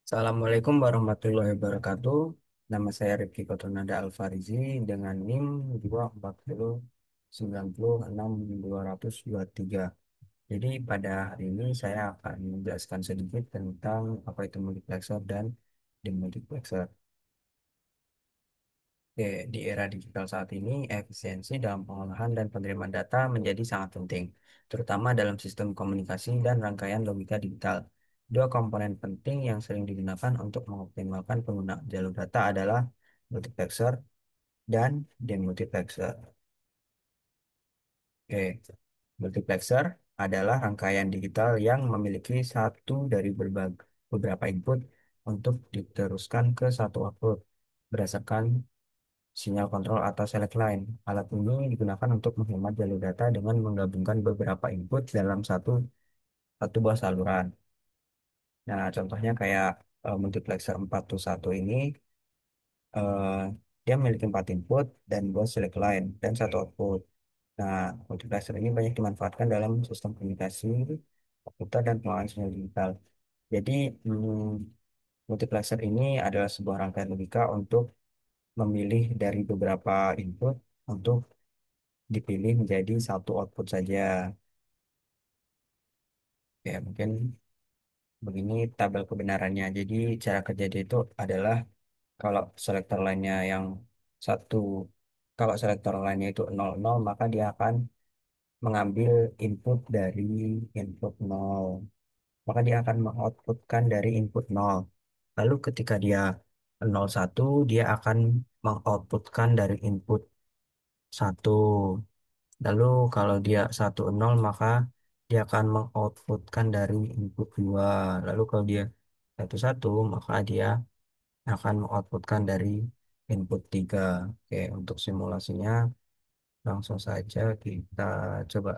Assalamualaikum warahmatullahi wabarakatuh. Nama saya Rifki Kotonada Alfarizi dengan NIM 240906223. Jadi pada hari ini saya akan menjelaskan sedikit tentang apa itu multiplexer dan demultiplexer. Oke, di era digital saat ini, efisiensi dalam pengolahan dan penerimaan data menjadi sangat penting, terutama dalam sistem komunikasi dan rangkaian logika digital. Dua komponen penting yang sering digunakan untuk mengoptimalkan penggunaan jalur data adalah multiplexer dan demultiplexer. Oke, multiplexer adalah rangkaian digital yang memiliki satu dari beberapa input untuk diteruskan ke satu output berdasarkan sinyal kontrol atau select line. Alat ini digunakan untuk menghemat jalur data dengan menggabungkan beberapa input dalam satu buah saluran. Nah, contohnya kayak multiplexer 421 ini, eh, dia memiliki 4 input dan buah select line dan satu output. Nah, multiplexer ini banyak dimanfaatkan dalam sistem komunikasi, komputer, dan pengolahan sinyal digital. Jadi, multiplexer ini adalah sebuah rangkaian logika untuk memilih dari beberapa input untuk dipilih menjadi satu output saja. Ya, mungkin begini tabel kebenarannya. Jadi cara kerja dia itu adalah kalau selektor lainnya yang satu, kalau selektor lainnya itu 00, maka dia akan mengambil input dari input 0. Maka dia akan mengoutputkan dari input 0. Lalu ketika dia 01, dia akan mengoutputkan dari input 1. Lalu kalau dia 10 maka dia akan mengoutputkan dari input 2. Lalu kalau dia 11 maka dia akan mengoutputkan dari input 3. Oke, untuk simulasinya langsung saja kita coba.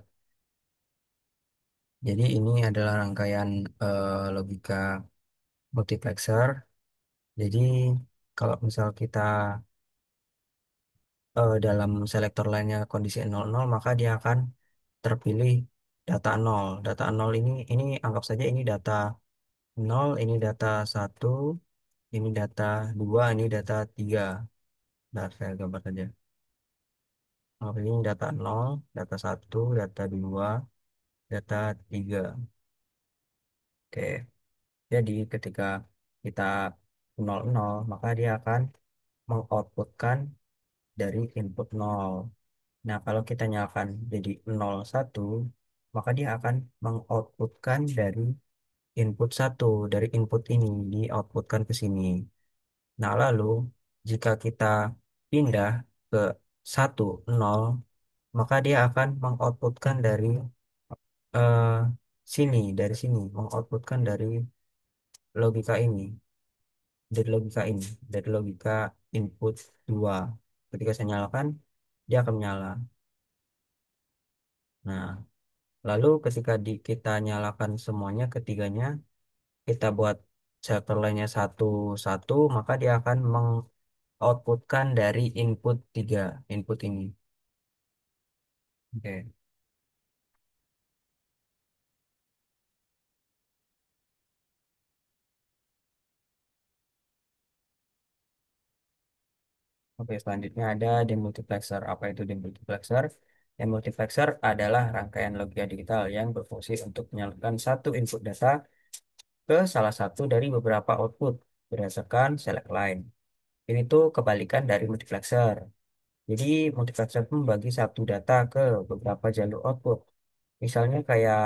Jadi ini adalah rangkaian logika multiplexer. Jadi kalau misal kita dalam selektor lainnya kondisi 00 maka dia akan terpilih data 0. Data 0 ini anggap saja ini data 0, ini data 1, ini data 2, ini data 3. Nah, saya gambar saja. Oh, ini data 0, data 1, data 2, data 3. Oke. Jadi ketika kita 00, maka dia akan mengoutputkan dari input 0. Nah, kalau kita nyalakan jadi 01, maka dia akan mengoutputkan dari input 1. Dari input ini di-outputkan ke sini. Nah, lalu jika kita pindah ke 10, maka dia akan mengoutputkan eh, dari sini, mengoutputkan logika ini, dari logika input 2. Ketika saya nyalakan, dia akan menyala. Nah, lalu ketika kita nyalakan semuanya, ketiganya, kita buat chapter lainnya satu satu, maka dia akan mengoutputkan dari input 3, input ini. Oke. Oke, selanjutnya ada demultiplexer. Apa itu demultiplexer? Demultiplexer adalah rangkaian logika digital yang berfungsi untuk menyalurkan satu input data ke salah satu dari beberapa output berdasarkan select line. Ini tuh kebalikan dari multiplexer. Jadi multiplexer itu membagi satu data ke beberapa jalur output. Misalnya kayak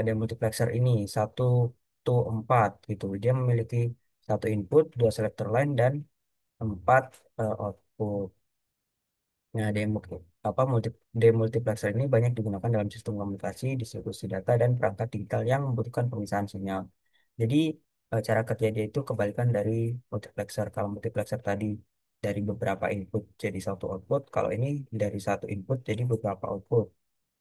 demultiplexer ini 1 to 4 gitu. Dia memiliki satu input, dua selector line dan 4 output. Nah, demultiplexer ini banyak digunakan dalam sistem komunikasi, distribusi data, dan perangkat digital yang membutuhkan pemisahan sinyal. Jadi, cara kerja dia itu kebalikan dari multiplexer. Kalau multiplexer tadi dari beberapa input jadi satu output, kalau ini dari satu input jadi beberapa output.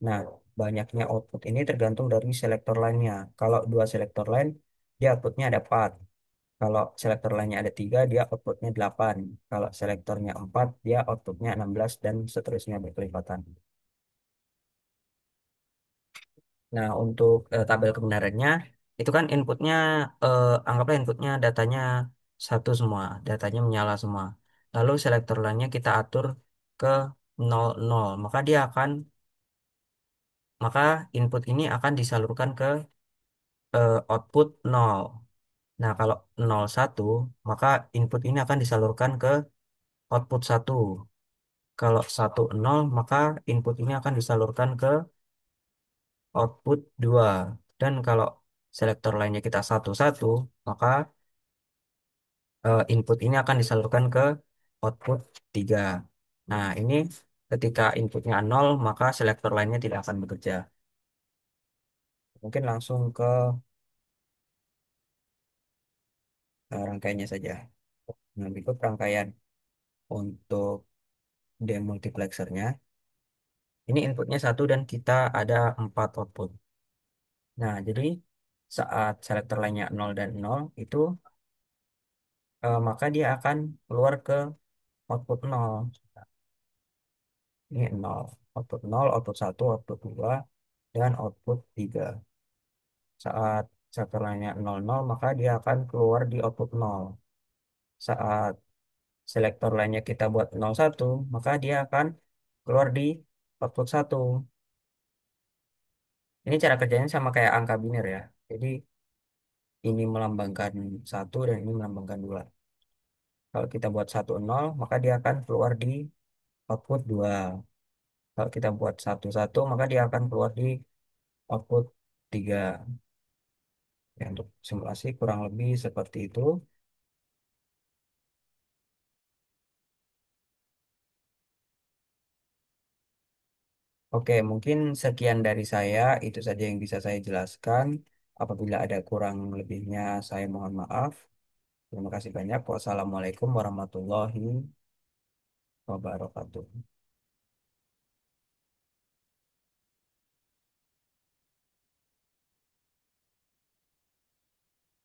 Nah, banyaknya output ini tergantung dari selektor lainnya. Kalau dua selektor lain, dia outputnya ada 4. Kalau selektor lainnya ada 3, dia outputnya 8. Kalau selektornya 4, dia outputnya 16 dan seterusnya berkelipatan. Nah, untuk tabel kebenarannya, itu kan inputnya, anggaplah inputnya datanya satu semua, datanya menyala semua. Lalu selektor lainnya kita atur ke 00, maka input ini akan disalurkan ke output 0. Nah, kalau 01, maka input ini akan disalurkan ke output 1. Kalau 10, maka input ini akan disalurkan ke output 2. Dan kalau selektor lainnya kita 11, maka input ini akan disalurkan ke output 3. Nah, ini ketika inputnya 0, maka selektor lainnya tidak akan bekerja. Mungkin langsung ke rangkaiannya saja. Nah, berikut rangkaian untuk demultiplexernya. Ini inputnya satu dan kita ada 4 output. Nah, jadi saat selektor lainnya 0 dan 0 itu, maka dia akan keluar ke output 0. Ini 0. Output 0, output satu, output 2, dan output 3. Saat selektor lainnya 00, maka dia akan keluar di output 0. Saat selektor lainnya kita buat 01, maka dia akan keluar di output 1. Ini cara kerjanya sama kayak angka biner ya. Jadi ini melambangkan satu dan ini melambangkan 2. Kalau kita buat 10, maka dia akan keluar di output 2. Kalau kita buat 11, maka dia akan keluar di output 3. Ya, untuk simulasi kurang lebih seperti itu. Oke, mungkin sekian dari saya. Itu saja yang bisa saya jelaskan. Apabila ada kurang lebihnya, saya mohon maaf. Terima kasih banyak. Wassalamualaikum warahmatullahi wabarakatuh.